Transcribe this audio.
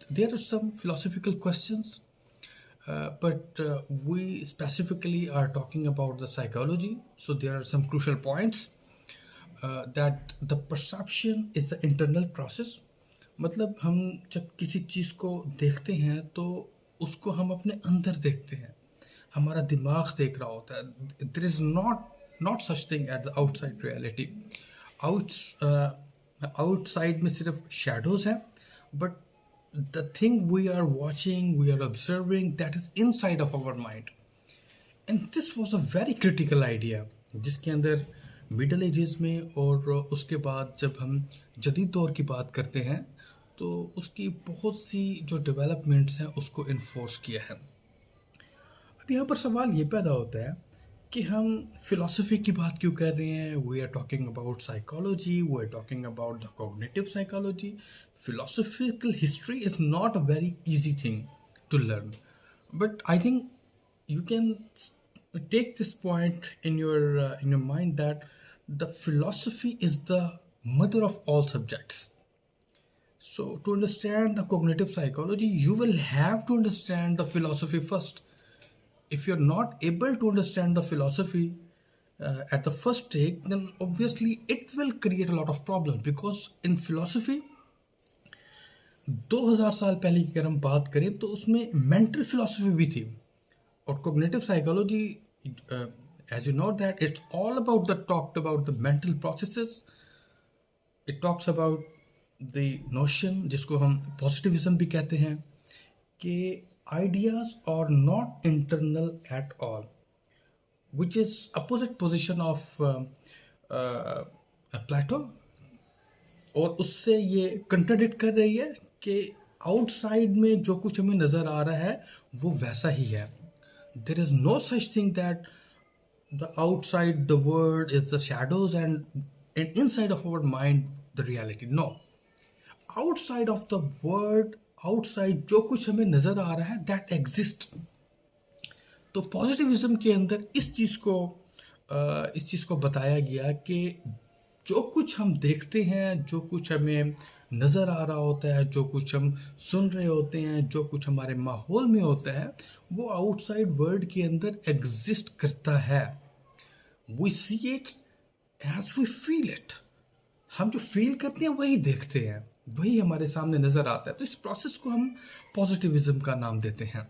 there are some philosophical questions, but we specifically are talking about the psychology. So there are some crucial points that the perception is the internal process. मतलब हम जब किसी चीज़ को देखते हैं तो उसको हम अपने अंदर देखते हैं, हमारा दिमाग देख रहा होता है. There is not such thing at the outside reality. Out outside में सिर्फ शेडोज हैं, but the thing we are watching, we are observing, that is inside of our mind. And this was a very critical idea, जिसके अंदर middle edges में और उसके बाद जब हम जदीद दौर की बात करते हैं तो उसकी बहुत सी जो डेवलपमेंट्स हैं उसको इन्फोर्स किया है. अब यहाँ पर सवाल ये पैदा होता है कि हम फिलॉसफी की बात क्यों कर रहे हैं. We are talking about psychology, we are talking about the cognitive psychology. Philosophical history is not a very easy thing to learn, but I think you can take this point in your mind that the philosophy is the mother of all subjects. So to understand the cognitive psychology, you will have to understand the philosophy first. If you're not able to understand the philosophy at the first take, then obviously it will create a lot of problems, because in philosophy 2000 साल पहले की अगर हम बात करें तो उसमें mental philosophy भी थी. और cognitive psychology, as you know, that it's all about the mental processes. It talks about the notion जिसको हम positivism भी कहते हैं, कि ideas are not internal at all, which is opposite position of Plato. और उससे ये contradict कर रही है कि outside में जो कुछ हमें नज़र आ रहा है वो वैसा ही है. There is no such thing that the outside the world is the shadows and inside of our mind the reality. No, outside of the world, outside जो कुछ हमें नज़र आ रहा है that exists. तो पॉजिटिविज्म के अंदर इस चीज़ को बताया गया कि जो कुछ हम देखते हैं, जो कुछ हमें नज़र आ रहा होता है, जो कुछ हम सुन रहे होते हैं, जो कुछ हमारे माहौल में होता है, वो आउटसाइड वर्ल्ड के अंदर एग्जिस्ट करता है. We see it as we feel it. हम जो फील करते हैं वही देखते हैं, वही हमारे सामने नज़र आता है. तो इस प्रोसेस को हम पॉजिटिविज्म का नाम देते हैं.